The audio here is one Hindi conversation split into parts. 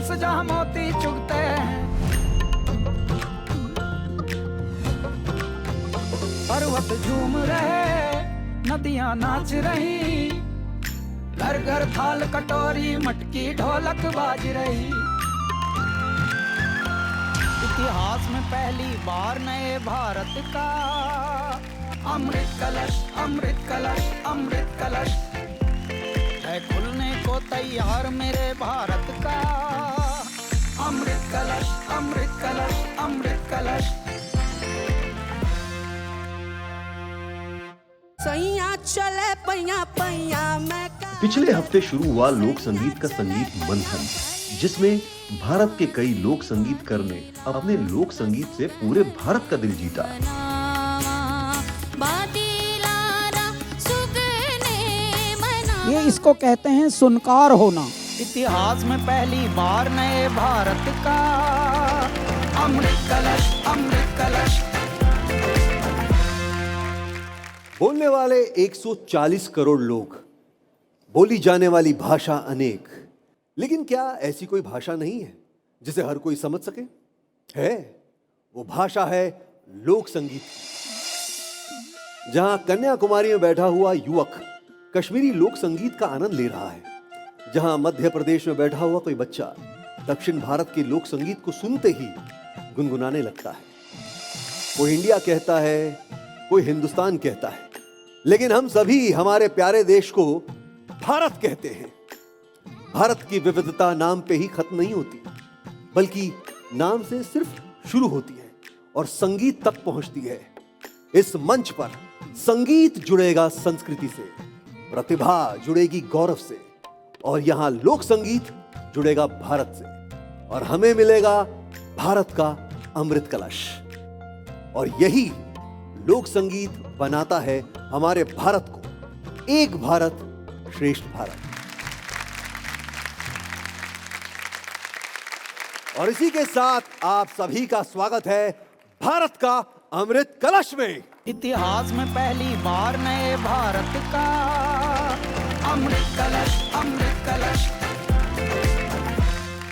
पास जहाँ मोती चुगते हैं, पर्वत झूम रहे, नदियाँ नाच रही, घर घर थाल कटोरी मटकी ढोलक बाज रही। इतिहास में पहली बार नए भारत का अमृत कलश, अमृत कलश, अमृत कलश है खुलने को तैयार मेरे भारत का। अमृत कलश, अमृत कलश, अमृत कलश। सैया चले पैया पैया मैं पिछले हफ्ते शुरू हुआ लोक संगीत का संगीत मंथन, जिसमें भारत के कई लोक संगीतकार ने अपने लोक संगीत से पूरे भारत का दिल जीता। ये इसको कहते हैं सुनकार होना। इतिहास में पहली बार नए भारत का अमृत कलश, अमृत कलश। बोलने वाले 140 करोड़ लोग, बोली जाने वाली भाषा अनेक, लेकिन क्या ऐसी कोई भाषा नहीं है जिसे हर कोई समझ सके? है, वो भाषा है लोक संगीत। जहां कन्याकुमारी में बैठा हुआ युवक कश्मीरी लोक संगीत का आनंद ले रहा है, जहां मध्य प्रदेश में बैठा हुआ कोई बच्चा दक्षिण भारत के लोक संगीत को सुनते ही गुनगुनाने लगता है। कोई इंडिया कहता है, कोई हिंदुस्तान कहता है, लेकिन हम सभी हमारे प्यारे देश को भारत कहते हैं। भारत की विविधता नाम पे ही खत्म नहीं होती, बल्कि नाम से सिर्फ शुरू होती है और संगीत तक पहुंचती है। इस मंच पर संगीत जुड़ेगा संस्कृति से, प्रतिभा जुड़ेगी गौरव से, और यहां लोक संगीत जुड़ेगा भारत से, और हमें मिलेगा भारत का अमृत कलश। और यही लोक संगीत बनाता है हमारे भारत को एक भारत श्रेष्ठ भारत। और इसी के साथ आप सभी का स्वागत है भारत का अमृत कलश में। इतिहास में पहली बार नए भारत का अमृत कलश, अमृत कलश।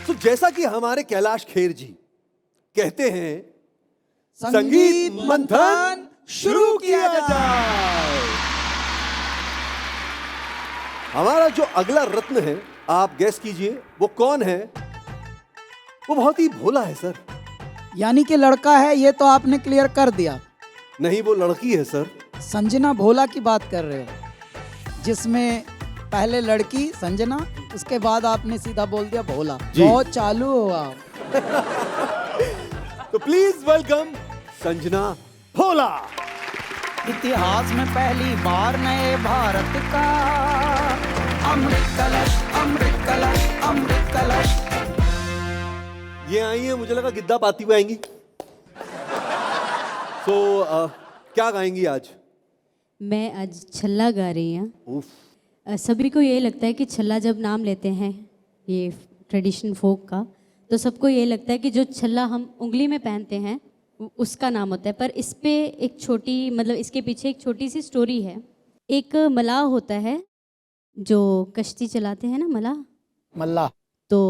तो जैसा कि हमारे कैलाश खेर जी कहते हैं, संगीत मंथन शुरू किया जाए। हमारा जो अगला रत्न है, आप गेस कीजिए वो कौन है? वो बहुत ही भोला है सर। यानी कि लड़का है, ये तो आपने क्लियर कर दिया। नहीं, वो लड़की है सर। संजना भोला की बात कर रहे हो, जिसमें पहले लड़की संजना, उसके बाद आपने सीधा बोल दिया भोला। बहुत चालू हो आप। तो प्लीज वेलकम संजना भोला। इतिहास में पहली बार नए भारत का अमृत कलश, अमृत कलश, अमृत कलश। ये आई है, मुझे लगा गिद्दा पाती हुई आएंगी। क्या गाएंगी आज? मैं आज छल्ला गा रही हूँ। उफ। सभी को ये लगता है कि छल्ला जब नाम लेते हैं, ये ट्रेडिशन फोक का, तो सबको ये लगता है कि जो छल्ला हम उंगली में पहनते हैं उसका नाम होता है। पर इस पे एक छोटी, मतलब इसके पीछे एक छोटी सी स्टोरी है। एक मलाह होता है जो कश्ती चलाते हैं ना, मल्लाह, तो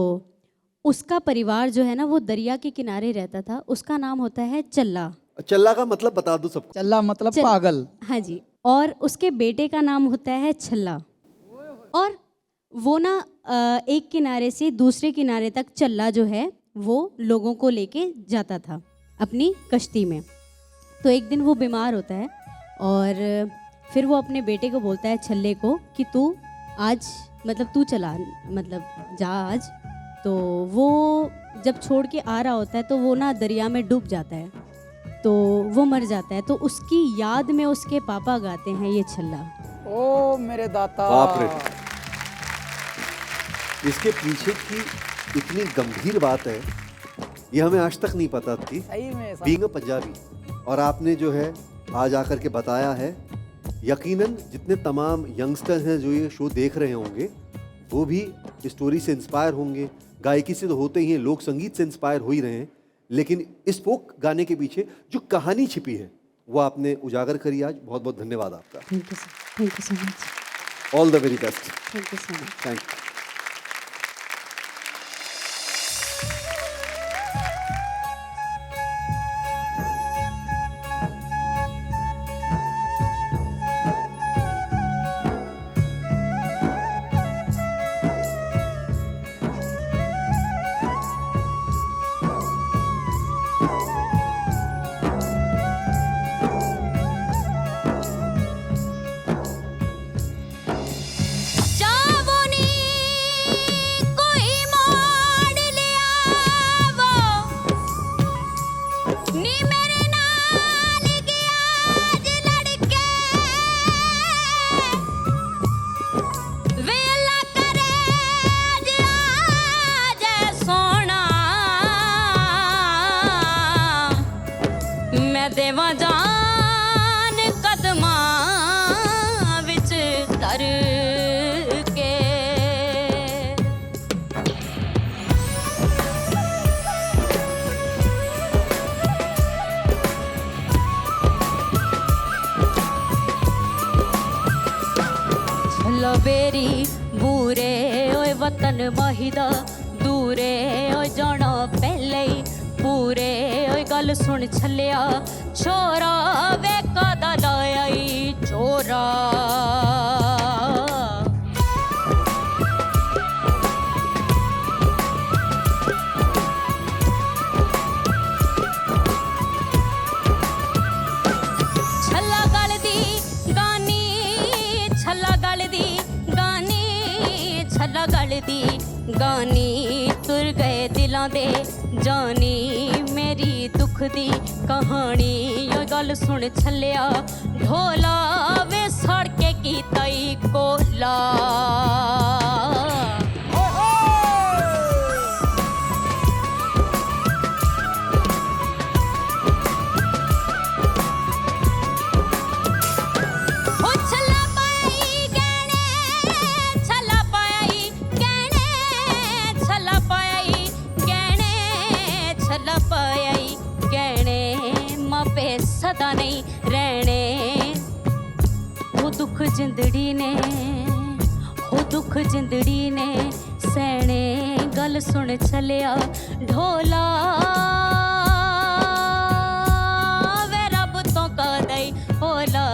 उसका परिवार जो है ना वो दरिया के किनारे रहता था। उसका नाम होता है चल्ला। चल्ला का मतलब बता दो सबको। चल्ला मतलब पागल। हाँ जी। और उसके बेटे का नाम होता है छल्ला। और वो ना एक किनारे से दूसरे किनारे तक चल्ला जो है वो लोगों को लेके जाता था अपनी कश्ती में। तो एक दिन वो बीमार होता है और फिर वो अपने बेटे को बोलता है, छल्ले को, कि तू आज, मतलब तू चला, मतलब जा आज। तो वो जब छोड़ के आ रहा होता है तो वो ना दरिया में डूब जाता है, तो वो मर जाता है। तो उसकी याद में उसके पापा गाते हैं ये छल्ला। ओ मेरे दाता। बाप रे। इसके पीछे की इतनी गंभीर बात है, ये हमें आज तक नहीं पता थी। सही में बीइंग अ पंजाबी, और आपने जो है आज आकर के बताया है। यकीनन जितने तमाम यंगस्टर्स हैं जो ये शो देख रहे होंगे, वो भी स्टोरी से इंस्पायर होंगे। गायकी से तो होते ही हैं, लोक संगीत से इंस्पायर हो ही रहे हैं, लेकिन इस फोक गाने के पीछे जो कहानी छिपी है वो आपने उजागर करी आज। बहुत बहुत धन्यवाद आपका। Thank you sir. Thank you so much. All the very best. Thank you so much. Thank you. ਦੇਵਾਂ ਜਾਨ ਕਦਮਾਂ ਵਿੱਚ ਧਰ ਕੇ ਲਬੇਰੀ ਬੂਰੇ ਓਏ ਵਤਨ ਮਾਹੀਦਾ ਦੂਰੇ ਓਏ ਜਾਣਾ ਪਹਿਲੇ ਹੀ ਪੂਰੇ ਓਏ ਗੱਲ ਸੁਣ ਛੱਲਿਆ ਛੋਰਾ ਵੇ ਕਾਦਾ ਲਾਇਆ ਈ ਚੋਰਾ ਛੱਲਾ ਗਲ ਦੀ ਗਾਨੀ ਛੱਲਾ ਗਲ ਦੀ ਗਾਨੀ ਛੱਲਾ ਗਲ ਦੀ ਗਾਨੀ ਤੁਰ ਗਏ ਦਿਲਾਂ ਦੇ ਜਾਨੀ ਮੇਰੀ ਦੁੱਖ ਦੀ ਕਹਾਣੀ ਓ ਗੱਲ ਸੁਣ ਛੱਲਿਆ ਢੋਲਾ ਵੇ ਸੜ ਕੇ ਕੀਤਾ ਈ ਕੋਲਾ ਓ ਛੱਲਾ ਪਾਈ ਗਹਿਣੇ ਛੱਲਾ ਪਾਈ ਗਹਿਣੇ ਛੱਲਾ ਪਾਈ ਗਹਿਣੇ ਛੱਲਾ ਪਾਈ ਗਹਿਣੇ ਮਾਪੇ ਸਦਾ ਨਹੀਂ ਰਹਿਣੇ ਉਹ ਦੁੱਖ ਜਿੰਦੜੀ ਨੇ ਉਹ ਦੁੱਖ ਜਿੰਦੜੀ ਨੇ ਸਹਿਣੇ ਗੱਲ ਸੁਣ ਛਲਿਆ ਢੋਲਾ ਵੇ ਰੱਬ ਤੋਂ ਕਦਈ Hola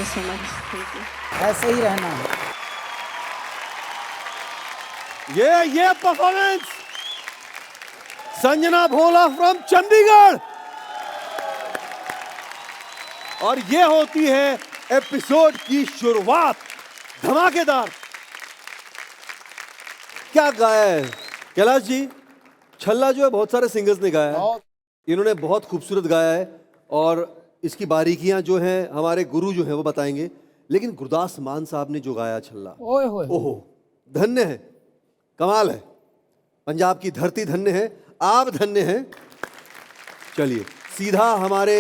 so much. Thank you. ऐसे ही रहना है। ये performance Sanjana Bhola from Chandigarh और ये होती है एपिसोड की शुरुआत धमाकेदार। क्या गाया है कैलाश जी? छल्ला जो है बहुत सारे सिंगर्स ने गाया है, इन्होंने बहुत खूबसूरत गाया है और इसकी बारीकियां जो हैं हमारे गुरु जो हैं वो बताएंगे, लेकिन गुरदास मान साहब ने जो गाया छल्ला, ओए होए ओहो धन्य है, कमाल है। पंजाब की धरती धन्य है, आप धन्य हैं। चलिए सीधा हमारे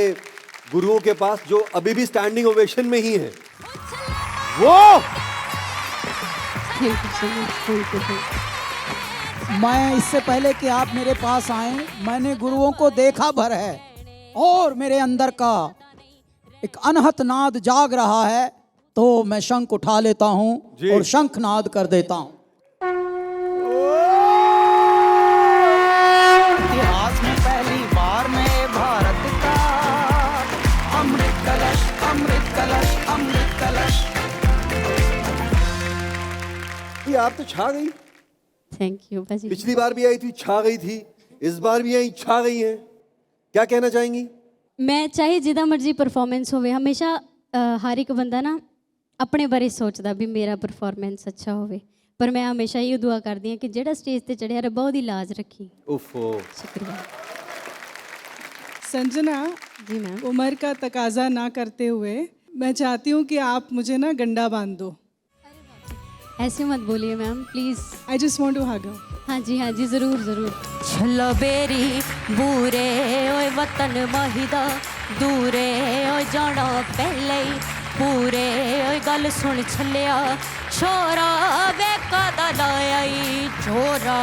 गुरुओं के पास जो अभी भी स्टैंडिंग ओवेशन में ही हैं। वो Thank you so much. Thank you. मैं इससे पहले कि आप मेरे पास आए मैंने गुरुओं को देखा भर है और मेरे अंदर का एक अनहत नाद जाग रहा है, तो मैं शंख उठा लेता हूं जी। और शंख नाद कर देता हूं। इतिहास में पहली बार नए भारत का अमृत कलश अमृत कलश अमृत कलश। ये आप तो छा गई, Thank you, बाजी। पिछली बार भी आई थी छा गई थी, इस बार भी आई छा गई हैं, क्या कहना चाहेंगी? मैं चाहे जिदा मर्जी परफॉर्मेंस होवे हमेशा हर एक बंदा ना अपने बारे सोचता भी मेरा परफॉर्मेंस अच्छा होवे, पर मैं हमेशा ये दुआ करती हूँ कि जेड़ा स्टेज ते चढ़िया रब्बा ओदी लाज रखी। उफ़ो। शुक्रिया। संजना, जी मैम। उम्र का तकाजा ना करते हुए मैं चाहती हूँ कि आप मुझे ना गंडा बांध दो। ऐसे मत बोलिए ma'am please. I just want to hug. हाँ जी ज़रूर ज़रूर। छल्ला बेरी बूरे ओए वतन माहिदा दूरे ओए जाना पहले ही पूरे ओए गल सुन छलिया छोरा वे कादा लाया ई छोरा।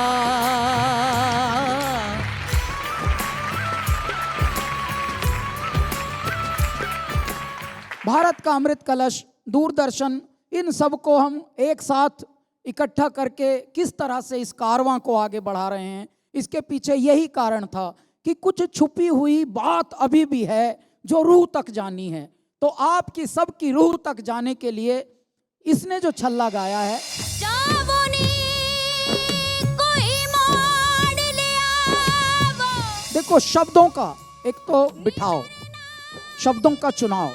भारत का अमृत कलश, दूरदर्शन, इन सबको हम एक साथ इकट्ठा करके किस तरह से इस कारवां को आगे बढ़ा रहे हैं, इसके पीछे यही कारण था कि कुछ छुपी हुई बात अभी भी है जो रूह तक जानी है। तो आपकी सबकी रूह तक जाने के लिए इसने जो छल्ला गाया है, देखो शब्दों का एक तो बिठाओ, शब्दों का चुनाव,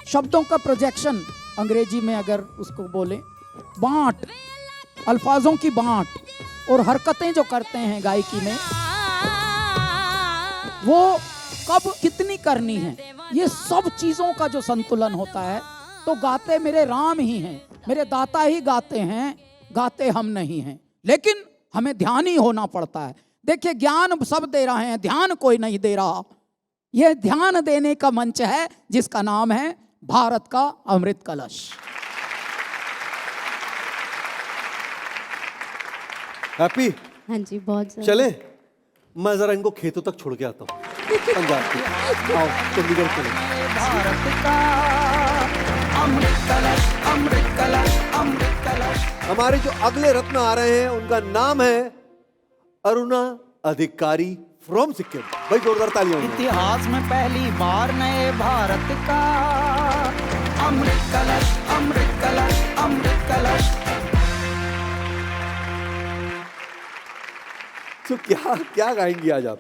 शब्दों का प्रोजेक्शन, अंग्रेजी में अगर उसको बोले बांट, अल्फाजों की बांट, और हरकतें जो करते हैं गायकी में वो कब कितनी करनी है, ये सब चीजों का जो संतुलन होता है। तो गाते मेरे राम ही हैं, मेरे दाता ही गाते हैं, गाते हम नहीं हैं, लेकिन हमें ध्यान ही होना पड़ता है। देखिए ज्ञान सब दे रहे हैं, ध्यान कोई नहीं दे रहा। यह ध्यान देने का मंच है जिसका नाम है भारत का अमृत कलश। हैप्पी, हाँ जी, बहुत ज़्यादा। चले मैं जरा इनको खेतों तक छोड़ के आता हूँ, पंजाब के। आओ चंडीगढ़ चले। भारत का अमृत कलश, अमृत कलश, अमृत कलश। हमारे जो अगले रत्न आ रहे हैं उनका नाम है अरुणा अधिकारी फ्रॉम सिक्किम। भाई जोरदार तालियां हो। इतिहास में पहली बार नए भारत का अमृत कलश, अमृत कलश, अमृत कलश। तो क्या क्या गाएंगी आज आप?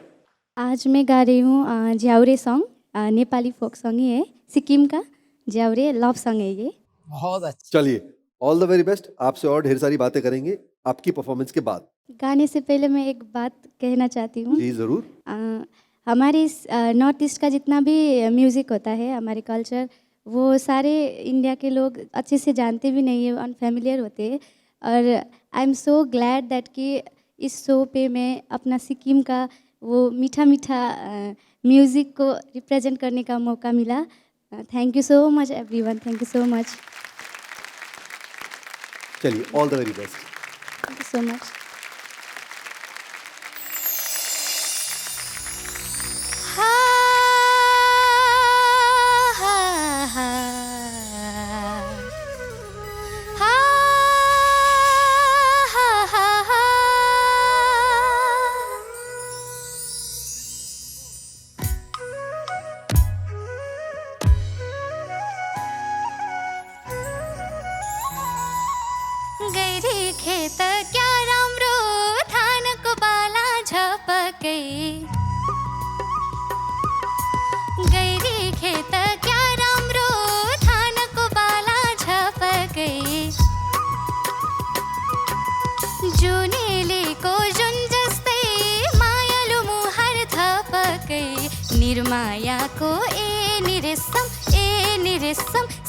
आज मैं गा रही हूँ ज्याउरे सॉन्ग, नेपाली फोक सॉन्ग ही है, सिक्किम का ज्याउरे लव सॉन्ग है ये। बहुत अच्छा। चलिए ऑल द वेरी बेस्ट। आपसे और ढेर सारी बातें करेंगे आपकी परफॉर्मेंस के बाद। गाने से पहले मैं एक बात कहना चाहती हूँ। जी जरूर। हमारे नॉर्थ ईस्ट का जितना भी म्यूज़िक होता है, हमारे कल्चर, वो सारे इंडिया के लोग अच्छे से जानते भी नहीं है, अनफेमिलियर होते हैं। और I am so glad that कि इस शो पे मैं अपना सिक्किम का वो मीठा मीठा म्यूज़िक को रिप्रेजेंट करने का मौका मिला। Thank you so much everyone, thank you so much. चलिए all the very best. Thank you so much. गैरी खेत क्या राम्रो धानको बाला झपके, गैरी खेत क्या राम्रो धानको बाला झपके, जुनेलीको जुन जस्तै मायालु मुहार थपके, निर्मायाको ए निरेसम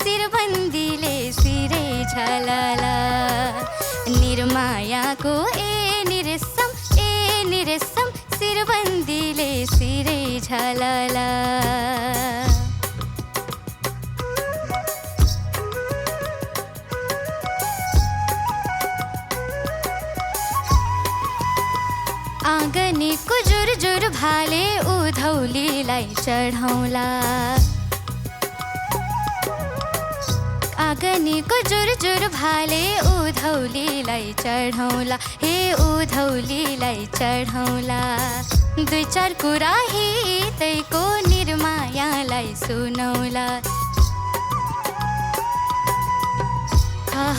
सिरबन्दीले सिरै झलला, निर्मायाको ए निरेसम सिरबन्दीले सिरै झलला। आँगनीको जुरजुर भाले उधौलीलाई चढाउला, आँगनीको जुरजुर भाले उधौलीलाई चढाउला, हे उधौलीलाई चढाउला। दुई चार कुरा हितैको निर्मायालाई सुनौला,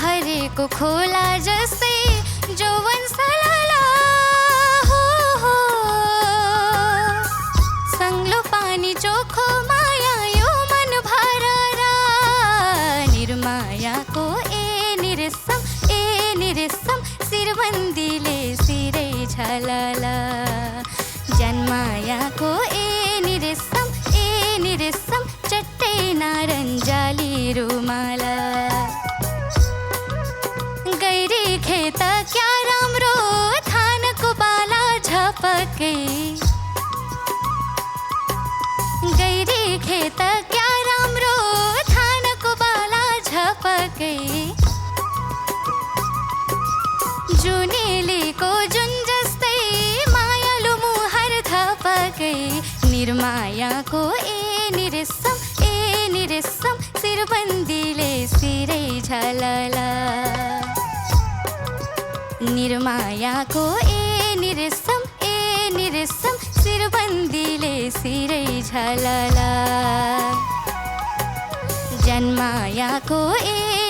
हरेको खोला जस्तै जौवन सलला, सङ्लो पानी चोखो माया यो मन भररा, निर्मायाको ए निरेसम सिरबन्दीले सिरै झलला, जन्मायाको ए निरेसम चट्टै नारन्जाली रुमाला, गैरी खेत क्या राम्रो धानको बाला झपके, गैरी खेत क्या राम्रो धानको बाला झपके, जुनेलीको जुन जस्तै मायालु मुहार थपके, निर्मायाको ए निरेसम सिरबन्दीले सिरै झलला, निर्मायाको ए निरेसम सिरबन्दीले सिरै झलला, जन्मायाको ए ए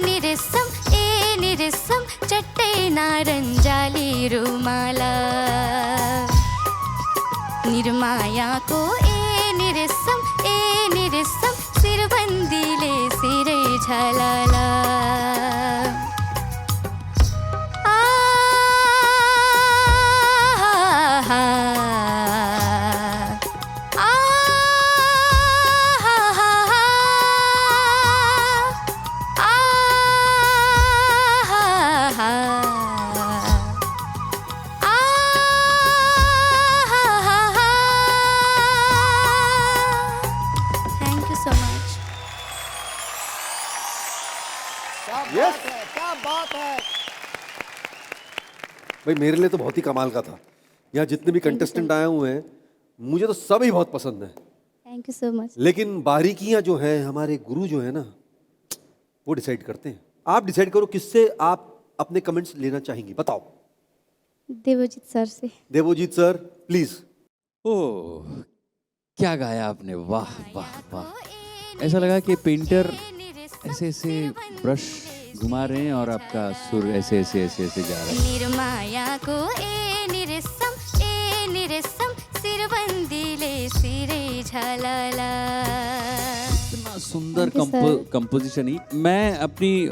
निरिसम चट्टे नारंजाली रुमाला निर्माया को ए निरिसम सिरबंदीले सिरै झलाला Thank you so much. Yes क्या बात है। भाई मेरे लिए तो बहुत ही कमाल का था। यहाँ जितने भी कंटेस्टेंट आए हुए हैं मुझे तो सभी बहुत पसंद है, थैंक यू सो मच। लेकिन बारीकियां जो हैं हमारे गुरु जो है ना वो डिसाइड करते हैं। आप डिसाइड करो किससे आप अपने कमेंट्स लेना चाहेंगी, बताओ। देवजीत सर से। Devojit sir please. ओह क्या गाया आपने, वाह वाह वाह। ऐसा लगा कि पेंटर ऐसे ऐसे ब्रश घुमा रहे हैं और आपका सुर ऐसे ऐसे ऐसे ऐसे जा रहा है। निर्माया को ए निरिसम सिरबंदीले सिरै झलाला इतना सुंदर कंपोजिशन ही। मैं अपनी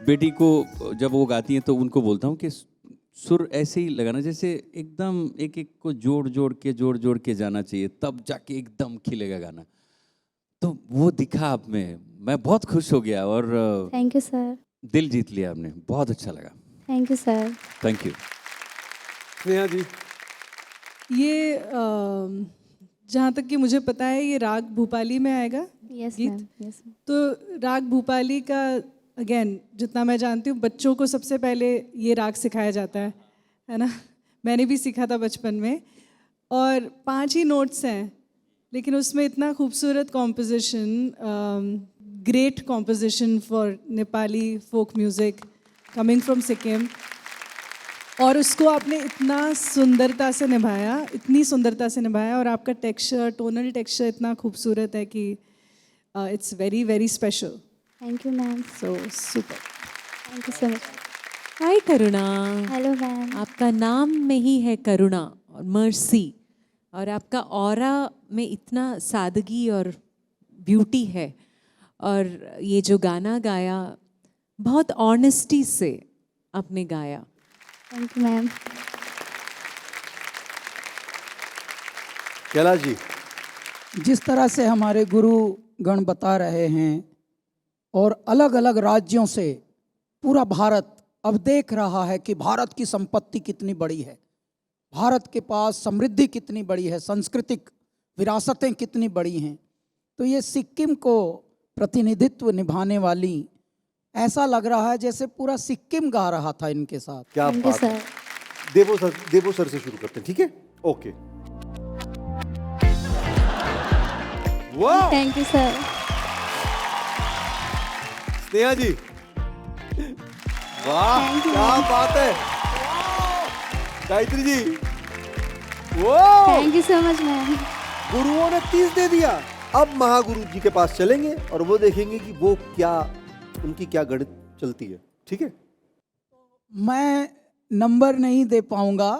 बेटी को जब वो गाती हैं तो उनको बोलता हूँ कि सुर ऐसे ही लगाना जैसे एकदम एक एक को जोड़ जोड़ के जाना चाहिए, तब जाके एकदम खिलेगा गाना। तो वो दिखा आप में, मैं बहुत खुश हो गया और थैंक यू सर। दिल जीत लिया आपने, बहुत अच्छा लगा। Thank you sir. Thank you. Sneha ji. ये जहाँ तक कि मुझे पता है ये राग भूपाली में आएगा यस गीत। Ma'am, yes. तो राग भूपाली का अगेन जितना मैं जानती हूँ बच्चों को सबसे पहले ये राग सिखाया जाता है ना। मैंने भी सीखा था बचपन में और 5 ही नोट्स हैं लेकिन उसमें इतना खूबसूरत composition, great composition for Nepali folk music coming from Sikkim, और उसको आपने इतना सुंदरता से निभाया, इतनी सुंदरता से निभाया, और आपका टेक्सचर, टोनल टेक्सचर इतना खूबसूरत है कि it's very very special. Thank you ma'am. So super. Thank you so much. Hi Karuna. Hello ma'am. आपका नाम में ही है करुणा और मर्सी, और आपका ऑरा में इतना सादगी और ब्यूटी है, और ये जो गाना गाया बहुत ऑनेस्टी से आपने गाया। Thank you ma'am. Kailash ji. जिस तरह से हमारे गुरु गण बता रहे हैं और अलग अलग राज्यों से पूरा भारत अब देख रहा है कि भारत की संपत्ति कितनी बड़ी है, भारत के पास समृद्धि कितनी बड़ी है, सांस्कृतिक विरासतें कितनी बड़ी हैं। तो ये सिक्किम को प्रतिनिधित्व निभाने वाली, ऐसा लग रहा है जैसे पूरा सिक्किम गा रहा था इनके साथ। क्या थैंक यू बात है। सर। देवो सर से शुरू करते हैं, ठीक है? ओके। वाह। Thank you sir. Sneha ji. वाह Thank you, क्या ma'am. बात है। गायत्री जी। वाह। Thank you so much ma'am. गुरुओं ने 30 दे दिया। अब महागुरु जी के पास चलेंगे और वो देखेंगे कि वो क्या, उनकी क्या गणित चलती है, ठीक है? मैं नंबर नहीं दे पाऊंगा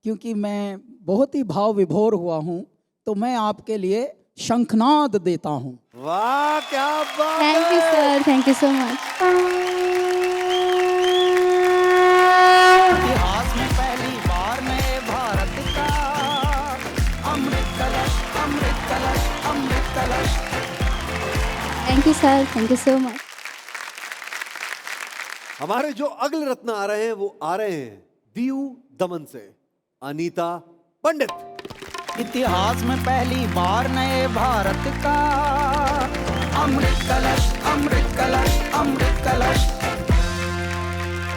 क्योंकि मैं बहुत ही भाव विभोर हुआ हूं, तो मैं आपके लिए शंखनाद देता हूं। वाह क्या बात थैंक यू है। Sir. Thank you so much. इतिहास में पहली बार नए भारत का अमृत कलश, अमृत कलश, अमृत कलश। Thank you sir. Thank you so much. हमारे जो अगले रत्न आ रहे हैं वो आ रहे हैं दीव दमन से, अनीता पंडित। इतिहास में पहली बार नए भारत का अमृत कलश, अमृत कलश, अमृत कलश।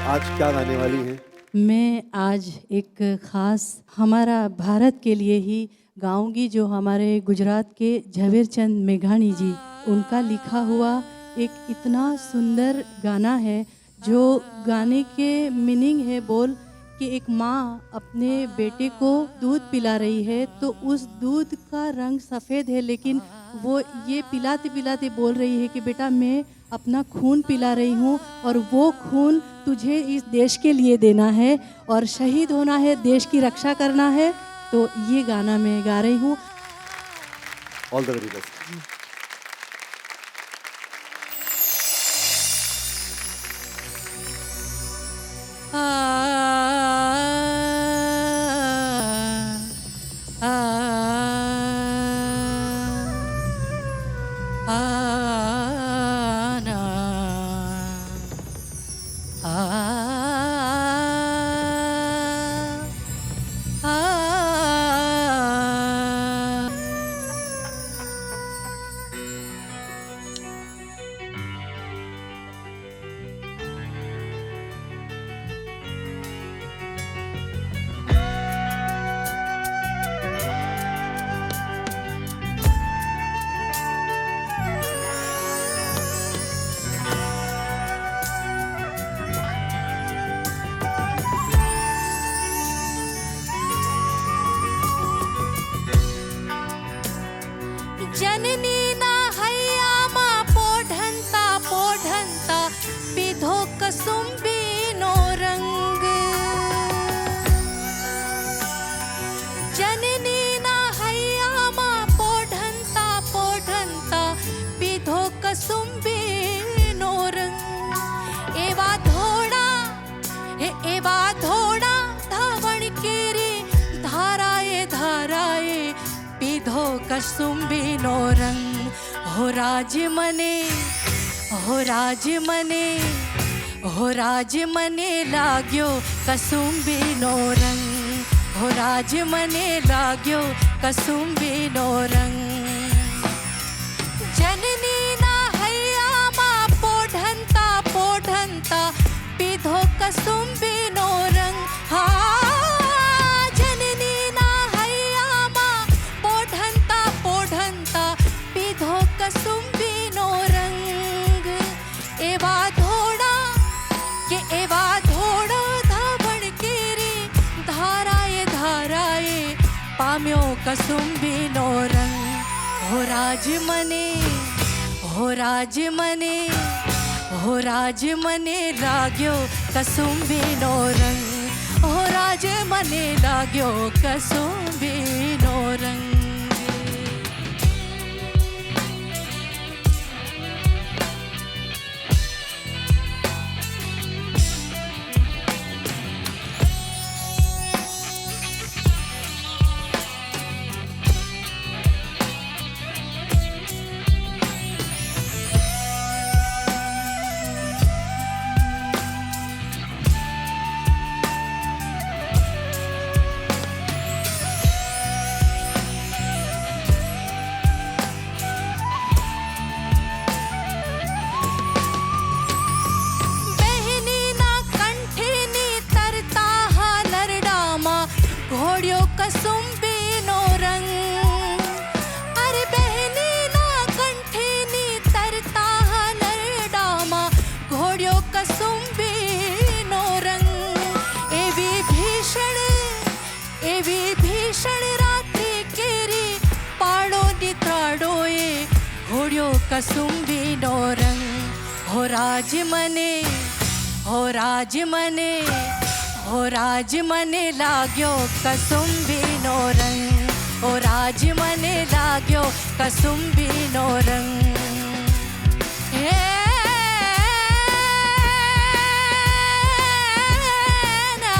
आज क्या गाने वाली हैं? मैं आज एक ख़ास हमारा भारत के लिए ही गाऊंगी, जो हमारे गुजरात के झवेरचंद मेघाणी जी, उनका लिखा हुआ एक इतना सुंदर गाना है, जो गाने के मीनिंग है बोल कि एक माँ अपने बेटे को दूध पिला रही है, तो उस दूध का रंग सफ़ेद है, लेकिन वो ये पिलाते पिलाते बोल रही है कि बेटा मैं अपना खून पिला रही हूँ और वो खून तुझे इस देश के लिए देना है और शहीद होना है, देश की रक्षा करना है। तो ये गाना मैं गा रही हूँ। All the very best. जननी ना हैया मा पोढंता पोढंता पिधो कसुंबी नो रंग। जननी ना हैया मा पोढंता पोढंता पिधो कसुंबी नो रंग। एवा धोड़ा एवा धोड़ा धावण केरी धाराए धाराए पिधो कसुंबी नो रंग। हो राज मने हो राज मने हो राज मने लाग्यो कसुंबी नो रंग। हो राज मने लाग्यो कसुंबी नो रंग। जननी ना हैया मा पोढंता पोढंता पिधो कसुंबी नो रंग। हाँ जननी ना हैया मा पोढंता पोढंता पिधो कसुंबी नो रंग। एवा धोड़ा के एवा धोड़ा धावण केरी धाराए धाराए पाम्यो कसुंबी नो रंग। हो राज मने हो राज मने हो राज मने लाग्यो कसुंबी नो रंग। हो राज मने लाग्यो कसुंबी नो रंग। बहनी ना कंठीनी तरता हा नरडामा घोड़ियो कसुंबी नो रंग। अरे बहनी ना कंठीनी तरता हा नरडामा घोड़ियो कसुंबी नो रंग। एवी भीषण रात्रि केरी पाड़ो नित्राड़ोए घोड़ियो कसुंबी नो रंग। हो राज मने हो राज मने हो राज मने लाग्यो कसुंबी नो रंग। हो राज मने लाग्यो कसुंबी नो रंग। हे ना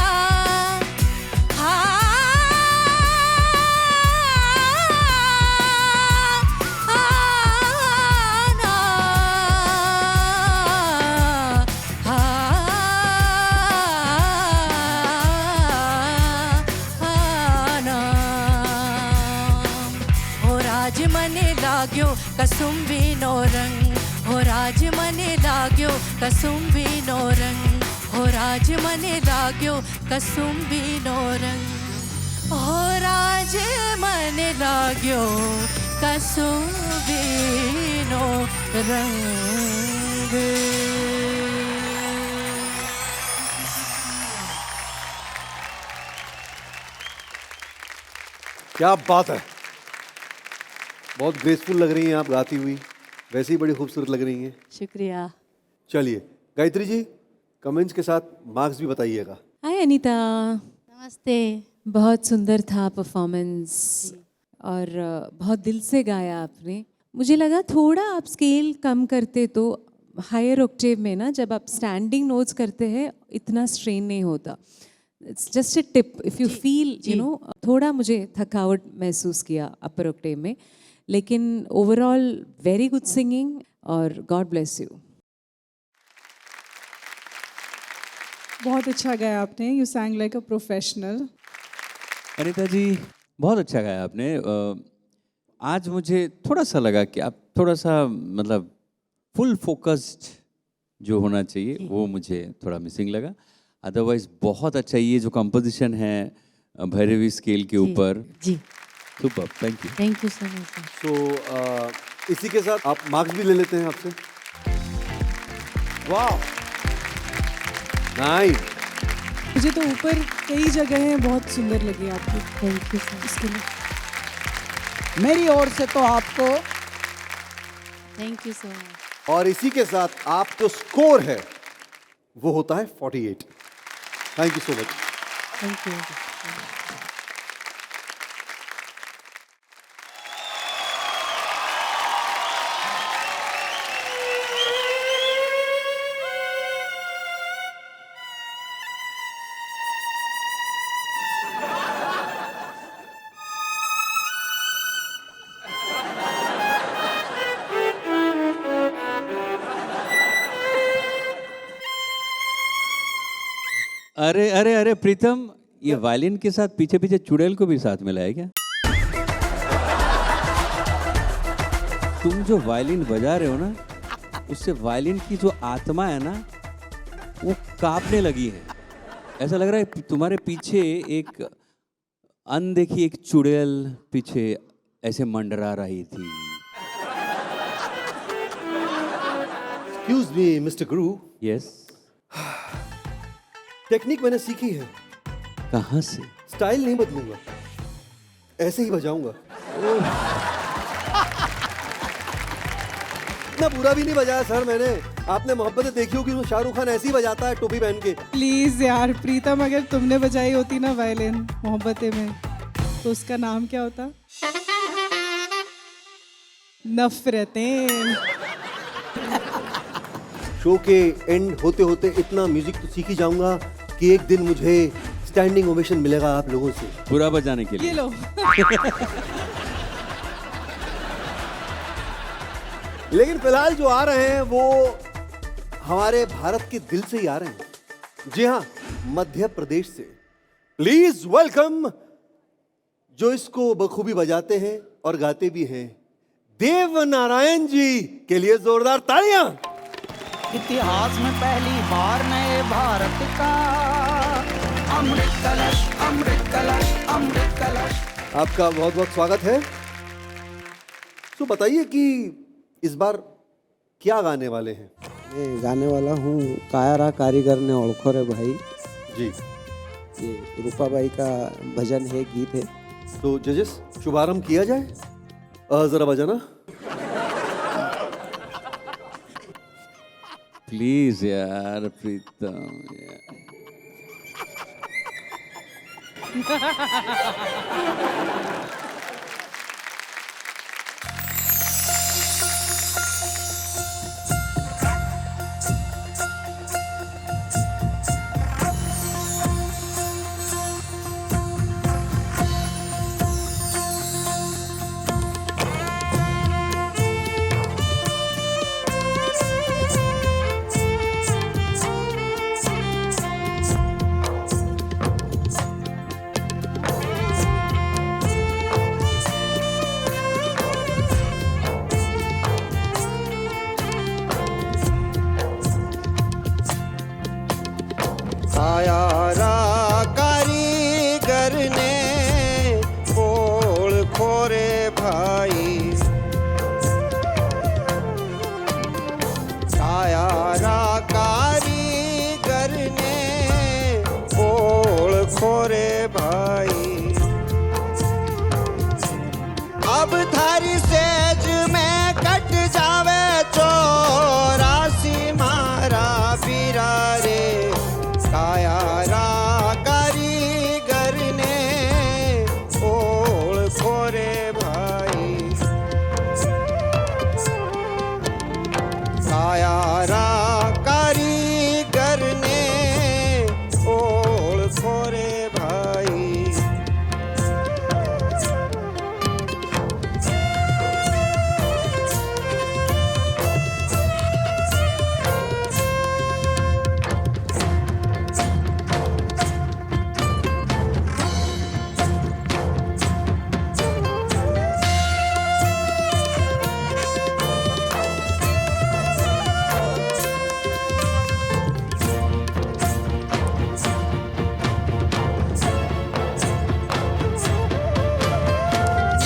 राज मने लाग्यो कसुंबी नो रंग। हो राज मने लाग्यो कसुंबी नो रंग। हो राज मने लाग्यो कसुंबी नो रंग। हो राज मने लाग्यो कसुंबी नो रंग। क्या बात है, बहुत ग्रेसफुल लग रही हैं आप गाती हुई। वैसे ही बड़ी खूबसूरत लग रही हैं। शुक्रिया। चलिए गायत्री जी, कमेंट्स के साथ मार्क्स भी बताइएगा। हाय अनीता, नमस्ते। बहुत सुंदर था परफॉर्मेंस और बहुत दिल से गाया आपने। मुझे लगा थोड़ा आप स्केल कम करते तो हायर ऑक्टेव में ना, जब आप स्टैंडिंग नोट्स करते हैं इतना स्ट्रेन नहीं होता। It's just a tip, if you feel you know, थोड़ा मुझे थकावट महसूस किया अपर ऑक्टेव में, लेकिन ओवरऑल वेरी गुड सिंगिंग और गॉड ब्लेस यू। बहुत अच्छा गाया आपने, you sang like a professional. Anita ji बहुत अच्छा गाया आपने। आज मुझे थोड़ा सा लगा कि आप थोड़ा सा मतलब फुल फोकस्ड जो होना चाहिए वो मुझे थोड़ा मिसिंग लगा। अदरवाइज बहुत अच्छा, ये जो कंपोजिशन है भैरवी स्केल के ऊपर, जी, super, thank you. Thank you so much sir. So इसी के साथ आप मार्क्स भी ले लेते हैं आपसे। वाह, नाइस। मुझे तो ऊपर कई जगह हैं बहुत सुंदर लगी आपकी। Thank you sir. इसके लिए मेरी ओर से तो आपको थैंक यू सो मच। और इसी के साथ आप जो स्कोर है वो होता है 48। Thank you so much. Thank you. अरे अरे अरे प्रीतम, ये वायलिन के साथ पीछे पीछे चुड़ैल को भी साथ में लाया क्या? तुम जो वायलिन बजा रहे हो ना, उससे वायलिन की जो आत्मा है ना वो कांपने लगी है। ऐसा लग रहा है तुम्हारे पीछे एक अनदेखी एक चुड़ैल पीछे ऐसे मंडरा रही थी। एक्सक्यूज मी मिस्टर गुरु, यस, टेक्निक मैंने सीखी है। कहाँ से? स्टाइल नहीं बदलूंगा, ऐसे ही बजाऊंगा। इतना बुरा भी नहीं बजाया सर मैंने। आपने मोहब्बतें देखी होगी, वो शाहरुख खान ऐसे ही बजाता है टोपी पहन के। प्लीज यार प्रीतम, अगर तुमने बजाई होती ना वायलिन मोहब्बतें में, तो उसका नाम क्या होता? नफरतें। शो के एंड होते होते इतना म्यूजिक तो सीख ही जाऊंगा कि एक दिन मुझे स्टैंडिंग ओवेशन मिलेगा आप लोगों से। पूरा बजाने के लिए। ये लो। लेकिन फिलहाल जो आ रहे हैं वो हमारे भारत के दिल से ही आ रहे हैं। जी हाँ, मध्य प्रदेश से। प्लीज वेलकम, जो इसको बखूबी बजाते हैं और गाते भी हैं, देव नारायण जी के लिए जोरदार तालियां। इतिहास में पहली बार नए भारत का अमृत कलश, अमृत कलश, अमृत कलश। आपका बहुत बहुत स्वागत है। तो बताइए कि इस बार क्या गाने वाले हैं? मैं गाने वाला हूँ कायरा कारीगर ने ओळखो रे भाई जी। ये रूपाबाई का भजन है, गीत है। तो जजेस, शुभारंभ किया जाए। जरा बजाना प्लीज यार प्रीतम यार। कायारा कारीगर ने ओळखो रे भाई.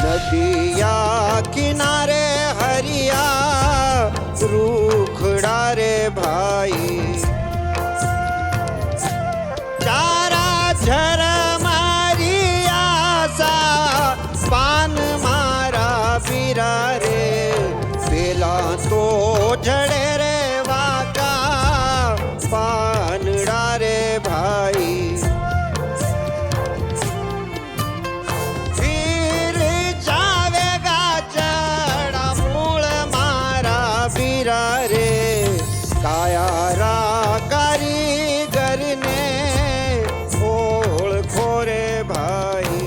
नदिया किनारे हरिया रूखड़ा रे भाई. चारा झर मारी आसा पान मारा बीरा रे. पेला तो झड़े रे वाका पानड़ा रे भाई. कायारा कारीगर ने ओळखो रे भाई.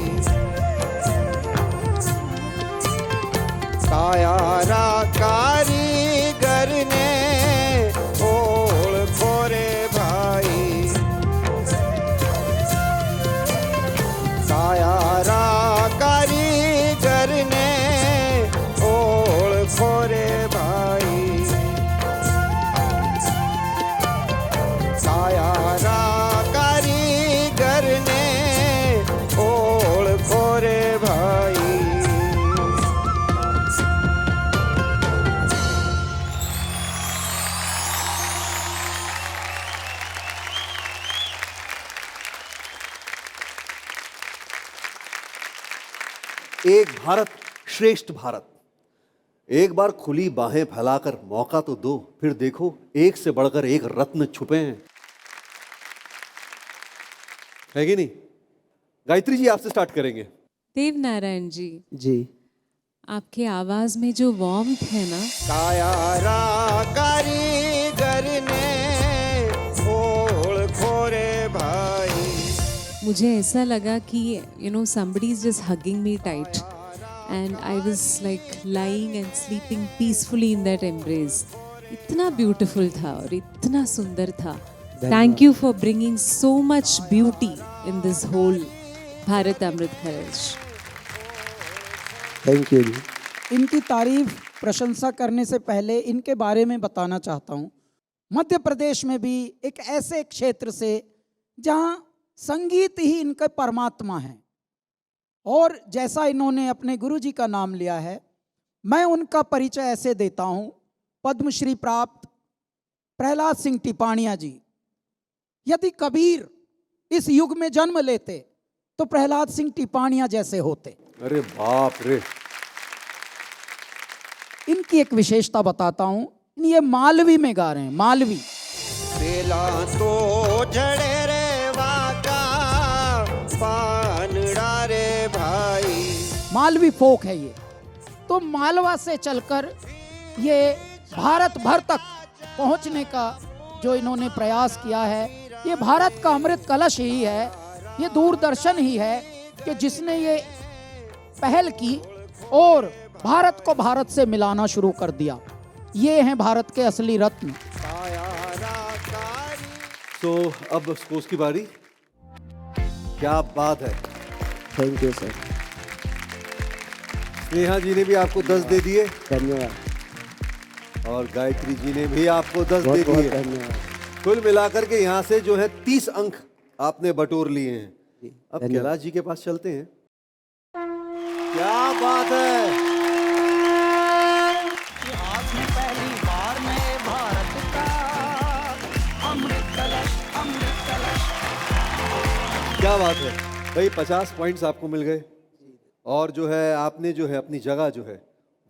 कायारा कारीगर ने ओळखो रे भाई. कायारा कारीगर ने ओळखो रे भाई. कायारा कारीगर ने ओळखो रे भाई. एक भारत श्रेष्ठ भारत. एक बार खुली बाहें फैलाकर मौका तो दो, फिर देखो एक से बढ़कर एक रत्न छुपे हैं. है कि नहीं? गायत्री जी आपसे स्टार्ट करेंगे. देव नारायण जी, जी आपके आवाज में जो वार्मथ है ना, कायारा कारीगर ने ओळखो रे भाई. मुझे ऐसा लगा कि somebody is just hugging me tight and I was like lying and sleeping peacefully in that embrace. इतना beautiful था और इतना सुंदर था. Thank you for bringing so much beauty in this whole Bharat Amrit Kharaj. Thank you ji. इनकी तारीफ प्रशंसा करने से पहले इनके बारे में बताना चाहता हूँ. मध्य प्रदेश में भी एक ऐसे क्षेत्र से जहाँ संगीत ही इनके परमात्मा है और जैसा इन्होंने अपने गुरुजी का नाम लिया है, मैं उनका परिचय ऐसे देता हूँ. पद्मश्री प्राप्त प्रहलाद सिंह टिपाणिया जी. यदि कबीर इस युग में जन्म लेते तो प्रहलाद सिंह टिपाणिया जैसे होते. अरे बाप रे. इनकी एक विशेषता बताता हूं. ये मालवी में गा रहे हैं. मालवी. पेला तो झड़े रे वाका पानड़ा रे भाई. मालवी फोक है ये. तो मालवा से चलकर ये भारत भर तक पहुंचने का जो इन्होंने प्रयास किया है, ये भारत का अमृत कलश ही है. ये दूरदर्शन ही है कि जिसने ये पहल की और भारत को भारत से मिलाना शुरू कर दिया. ये हैं भारत के असली रत्न. तो अब स्कोर्स की बारी. क्या बात है. Thank you sir. Sneha ji ने भी आपको 10 दे दिए. धन्यवाद. और गायत्री जी ने भी आपको 10 दे बहुत बहुत दिए. धन्यवाद. कुल मिलाकर के यहाँ से जो है 30 अंक आपने बटोर लिए हैं. अब धन्यवाद. कैलाश जी के पास चलते हैं. क्या बात है. इतिहास में पहली बार नए भारत का अमृत कलश, अमृत कलश. क्या बात है भाई. 50 पॉइंट्स आपको मिल गए और जो है आपने जो है अपनी जगह जो है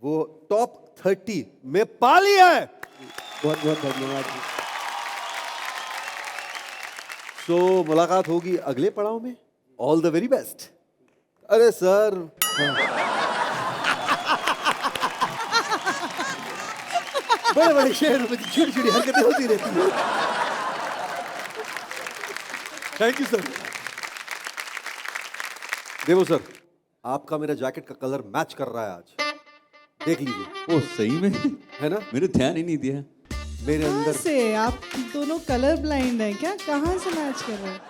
वो टॉप 30 में पा लिया है. बहुत बहुत धन्यवाद जी. तो मुलाकात होगी अगले पड़ाव में. All the very best. अरे सर. बड़े बड़े शहरों में छोटी छोटी हरकतें होती रहती हैं। Thank you sir. देवो सर, आपका मेरा जैकेट का कलर मैच कर रहा है आज, देख लीजिए। ओ सही में है ना? मैंने ध्यान ही नहीं दिया। मेरे कहाँ अंदर से आप दोनों कलर ब्लाइंड हैं क्या? कहाँ से मैच कर रहे हैं?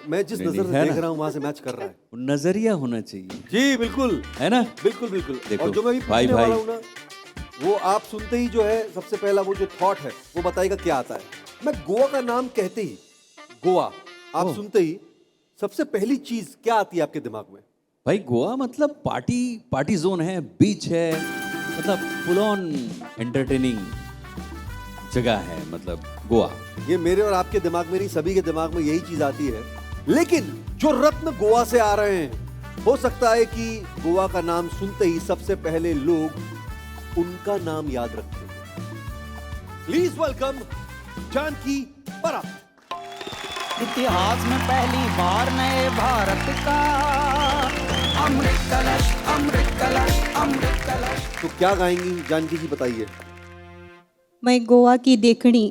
मैं जिस नहीं, नजर नहीं, से है देख ना? रहा हूँ वहां से मैच कर रहा है। वो नजरिया होना चाहिए, जी बिल्कुल, है ना? बिल्कुल बिल्कुल। देखो, और जो मैं भी भाई, पूछने वाला भाई। हूँ ना, वो आप सुनते ही जो है सबसे पहला वो जो थॉट है वो बताएगा क्या आता है। मैं गोवा का नाम कहते ही, गोवा आप सुनते ही सबसे पहली चीज क्या आती है आपके दिमाग में? भाई गोवा मतलब पार्टी जोन है, बीच है, मतलब फुल ऑन एंटरटेनिंग जगह है, मतलब गोवा। ये मेरे और आपके दिमाग में नहीं, सभी के दिमाग में यही चीज आती है। लेकिन जो रत्न गोवा से आ रहे हैं, हो सकता है कि गोवा का नाम सुनते ही सबसे पहले लोग उनका नाम याद रखेंगे। प्लीज वेलकम जानकी परत। इतिहास में पहली बार नए भारत का अमृत कलश, अमृत कलश, अमृत कलश। तो क्या गाएंगी जानकी जी, बताइए। मैं गोवा की देखनी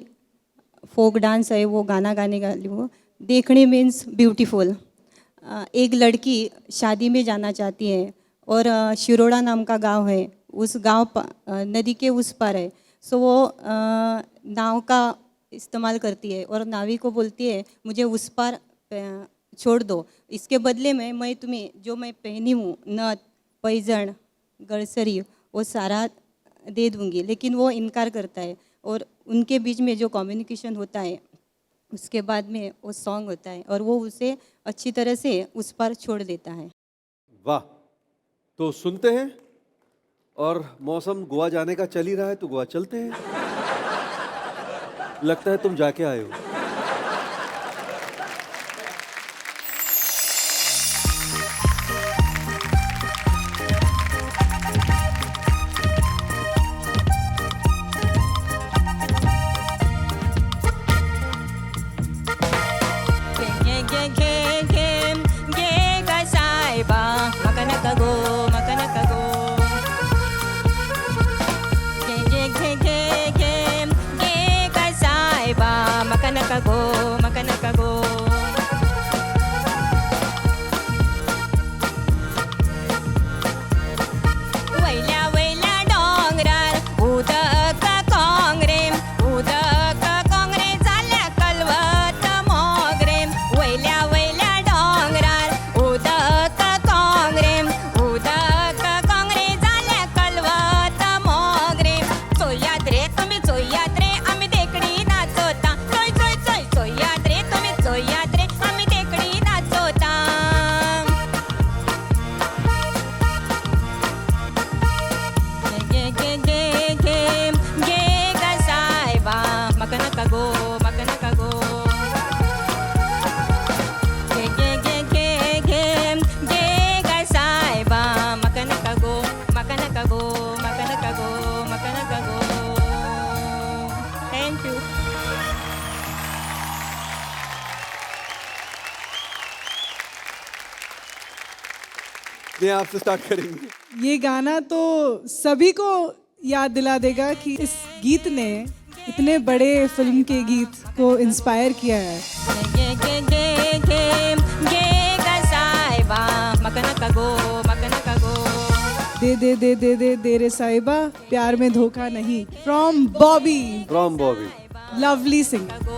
फोक डांस है वो गाना गाने वाली हूँ। देखनी मीन्स ब्यूटीफुल। एक लड़की शादी में जाना चाहती है और शिरोड़ा नाम का गांव है, उस गांव नदी के उस पार है। सो वो नाव का इस्तेमाल करती है और नावी को बोलती है मुझे उस पार छोड़ दो, इसके बदले में मैं तुम्हें जो मैं पहनी हूँ नथ, पैजन, गड़सरी वो सारा दे दूंगी। लेकिन वो इनकार करता है और उनके बीच में जो कम्युनिकेशन होता है उसके बाद में वो सॉन्ग होता है और वो उसे अच्छी तरह से उस पर छोड़ देता है। वाह, तो सुनते हैं। और मौसम गोवा जाने का चल ही रहा है तो गोवा चलते हैं। लगता है तुम जाके आए हो। आपसे स्टार्ट करेंगे। ये गाना तो सभी को याद दिला देगा कि इस गीत ने इतने बड़े फिल्म के गीत को इंस्पायर किया है। दे दे दे दे दे दे रे साहिबा, प्यार में धोखा नहीं, from Bobby. From Bobby. Lovely singer.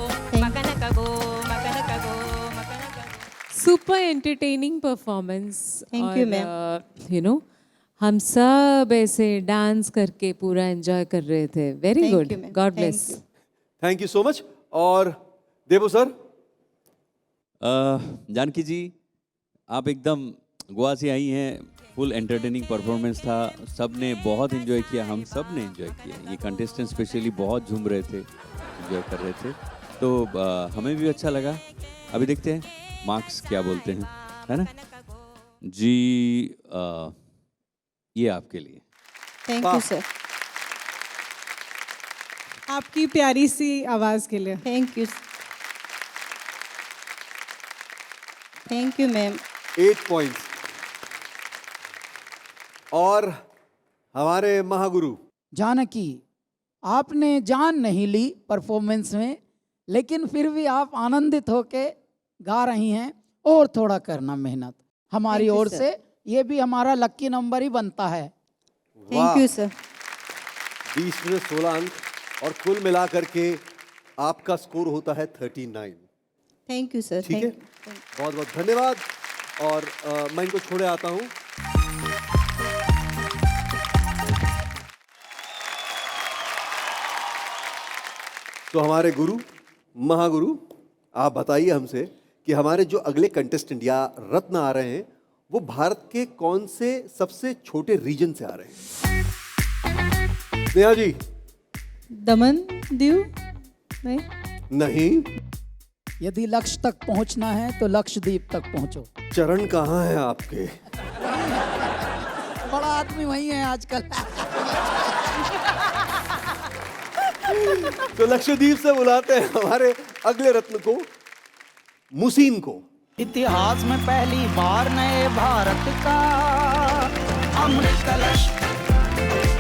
Super entertaining performance. Thank you, ma'am. You know हम सब ऐसे डांस करके पूरा एंजॉय कर रहे थे। Very Thank good, you, ma'am. God Thank bless. you. Thank you so much. और देवो सर। जानकी जी, आप एकदम गोवा से आई हैं, फुल एंटरटेनिंग परफॉर्मेंस था, सब ने बहुत एंजॉय किया, हम सब ने एंजॉय किया। ये कंटेस्टेंट स्पेशली बहुत झूम रहे थे, एंजॉय कर रहे थे, तो हमें भी अच्छा लगा। अभी देखते हैं मार्क्स क्या बोलते हैं, है ना जी। ये आपके लिए। Thank you sir. आपकी प्यारी सी आवाज़ के लिए। Thank you. Thank you ma'am. 8 points. और हमारे महागुरु जानकी, आपने जान नहीं ली परफॉर्मेंस में, लेकिन फिर भी आप आनंदित होके गा रही हैं। और थोड़ा करना मेहनत हमारी ओर से, ये भी हमारा लक्की नंबर ही बनता है। Thank you sir. 20 में 16 अंक और कुल मिलाकर के आपका स्कोर होता है 39। Thank you sir. ठीक है, बहुत बहुत धन्यवाद। और मैं इनको छोड़े आता हूँ। तो हमारे गुरु, महागुरु, आप बताइए हमसे कि हमारे जो अगले कंटेस्टेंट या रत्न आ रहे हैं वो भारत के कौन से सबसे छोटे रीजन से आ रहे हैं? नेहा जी। दमन दीव नहीं? नहीं। यदि लक्ष्य तक पहुंचना है तो लक्षद्वीप तक पहुंचो। चरण कहाँ है आपके? बड़ा आदमी वही है आजकल। तो लक्षद्वीप से बुलाते हैं हमारे अगले रत्न को, मुसीन को। इतिहास में पहली बार नए भारत का अमृत कलश।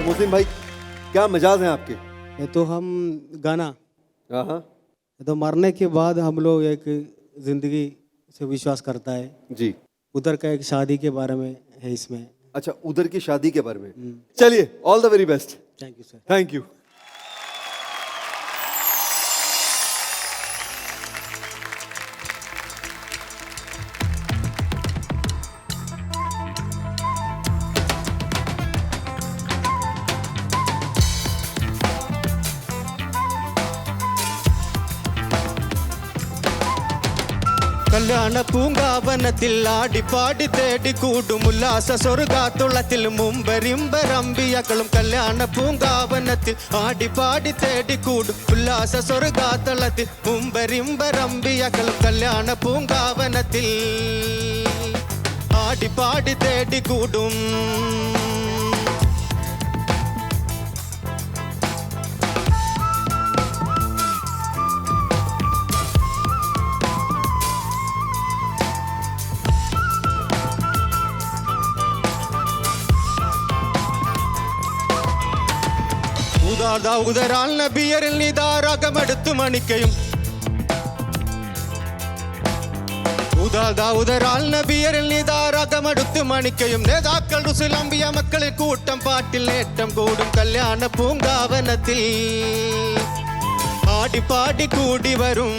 मुसीन भाई, क्या मिजाज हैं आपके? ये तो हम गाना, हाँ, तो मरने के बाद हम लोग एक जिंदगी से विश्वास करता है जी। उधर का एक शादी के बारे में है इसमें। अच्छा, उधर की शादी के बारे में। चलिए, all the very best. Thank you sir. Thank you. കല്യാണ പൂങ്കാവനത്തിൽ ആടിപ്പാടി തേടി കൂടും ഉല്ലാസ സ്വർഗാത്തുളത്തിൽ മുമ്പരിമ്പരമ്പിയക്കളും കല്യാണ പൂങ്കാവനത്തിൽ ആടിപ്പാടി തേടി കൂടും ഉല്ലാസ സ്വർഗാത്തളത്തിൽ മുമ്പരിമ്പരമ്പിയക്കളും കല്യാണ പൂങ്കാവനത്തിൽ ആടിപ്പാടി തേടി കൂടും. ഉദരാൽ നബിയരിൽ നിതാരകമെടുത്തു മണിക്കയും ഉദരാൽ നബിയരിൽ നിതാരകമെടുത്തു മണിക്കയും നേതാക്കൾ റുസുലംബിയ മക്കളിൽ കൂട്ടം പാട്ടിൽ നേട്ടം കൂടും കല്യാണ പൂങ്കാവനത്തിൽ ആടിപ്പാടി കൂടി വരും.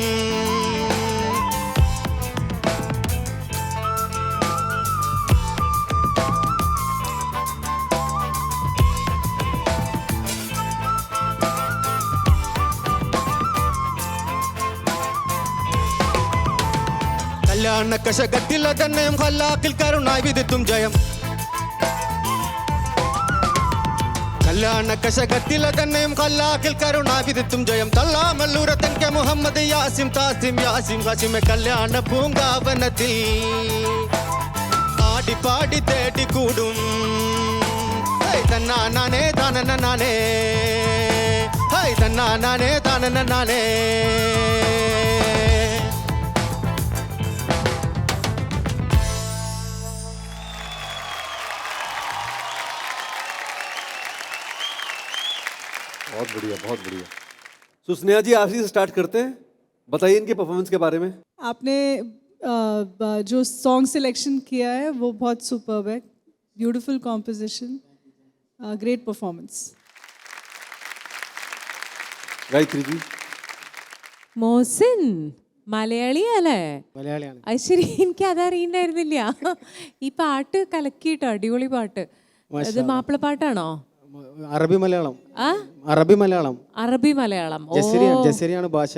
കല്യാണ കശകത്തിൽ അതന്നയം ഹല്ലാക്കിൽ കരുണായി വിധിത്തും ജയം. കല്യാണ കശകത്തിൽ അതന്നയം ഹല്ലാക്കിൽ കരുണായി വിധിത്തും ജയം. തള്ളാമല്ലൂരത്തൻ കെ മുഹമ്മദ് യാസിം താസിം യാസിം ഹസിമെ കല്യാണ പൂങ്കാവനത്തിൽ ആടിപ്പാടി തേടി കൂടും. തന്നാനാനേ താനനാനേ, ഹൈ തന്നാനാനേ താനനാനേ. बहुत बढ़िया, बहुत बढ़िया। तो स्नेहा जी, आप ही से स्टार्ट करते हैं। बताइए इनके परफॉर्मेंस के बारे में। आपने जो सॉन्ग सिलेक्शन किया है वो बहुत सुपर्ब है। Beautiful composition, great performance. Gayatri ji. Mohsin മലയാളിയല്ലേ? മലയാളിയാണ്. അത് ശരി, എനിക്ക് അതറിയണ്ടായിരുന്നില്ല. ഈ പാട്ട് കലക്കിട്ടോ, അടിപൊളി പാട്ട്. അത് മാപ്പിളപ്പാട്ടാണോ? അറബി മലയാളം. ആ, അറബി മലയാളം. അറബി മലയാളം. ഓ, ജസരിയാണ് ഭാഷ.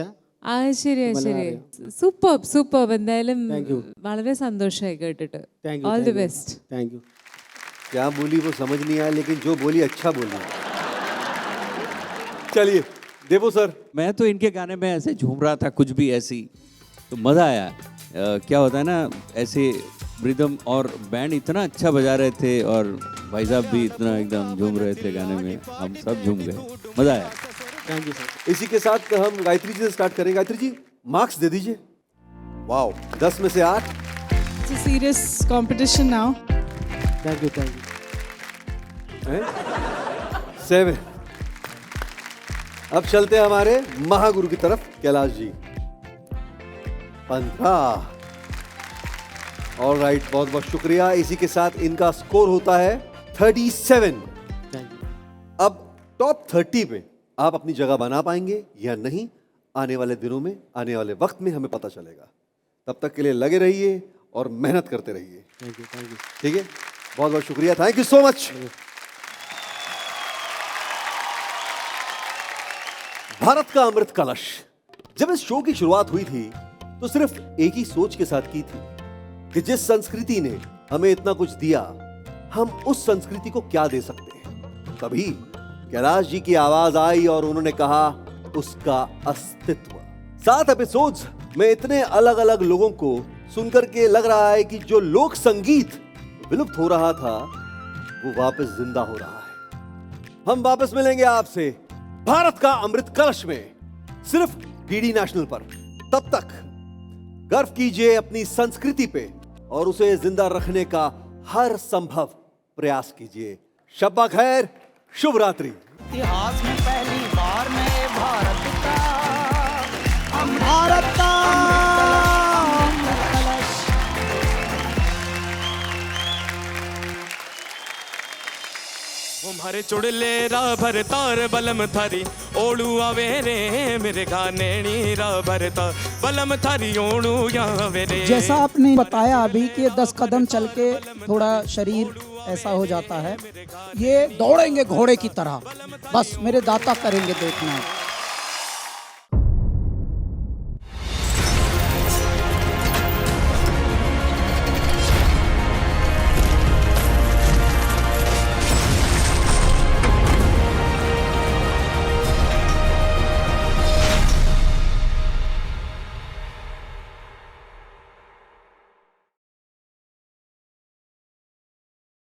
ആ ശരി ശരി. Super super. എന്തായാലും വളരെ സന്തോഷമായി കേട്ടിട്ട്. All the best. Thank you. क्या बोली वो समझ नहीं आया, लेकिन जो बोली अच्छा बोली। चलिए देवो सर। मैं तो इनके गाने में ऐसे झूम रहा था, कुछ भी ऐसी, तो मज़ा आया। क्या होता है ना, ऐसे रिदम और बैंड इतना अच्छा बजा रहे थे और भाई साहब भी इतना एकदम झूम रहे थे गाने में, हम सब झूम गए, मज़ा आया। Thank you sir. इसी के साथ हम गायत्री जी से स्टार्ट करेंगे। गायत्री जी, मार्क्स दे दीजिए। वाओ, 10 में से 8। It's a serious competition now. Thank you. 7। अब चलते हैं हमारे महागुरु की तरफ, कैलाश जी। 15। ऑलराइट, बहुत बहुत शुक्रिया। इसी के साथ इनका स्कोर होता है 37। अब टॉप 30 पे आप अपनी जगह बना पाएंगे या नहीं, आने वाले दिनों में, आने वाले वक्त में हमें पता चलेगा। तब तक के लिए लगे रहिए और मेहनत करते रहिए। Thank you. ठीक है, बहुत बहुत शुक्रिया, thank you so much. Bharat का अमृत कलश। जब इस शो की शुरुआत हुई थी तो सिर्फ एक ही सोच के साथ की थी कि जिस संस्कृति ने हमें इतना कुछ दिया, हम उस संस्कृति को क्या दे सकते हैं। तभी कैलाश जी की आवाज आई और उन्होंने कहा उसका अस्तित्व। 7 एपिसोड्स में इतने अलग अलग लोगों को सुनकर के लग रहा है कि जो लोक संगीत विलुप्त हो रहा था वो वापस जिंदा हो रहा है। हम वापस मिलेंगे आपसे भारत का अमृत कलश में, सिर्फ डीडी नेशनल पर। तब तक गर्व कीजिए अपनी संस्कृति पे और उसे जिंदा रखने का हर संभव प्रयास कीजिए। शब्बा खैर, शुभ रात्रि। इतिहास में पहली बार नए भारत का भारत का तुम्हारे चुड़ले रा भर तार बलम थारी ओड़ू आवे रे मेरे गानेणी रा भरता बलम थारी ओड़ू आवे रे। जैसा आपने बताया अभी कि 10 कदम चल के थोड़ा शरीर ऐसा हो जाता है, ये दौड़ेंगे घोड़े की तरह, बस मेरे दाता करेंगे, देखना है।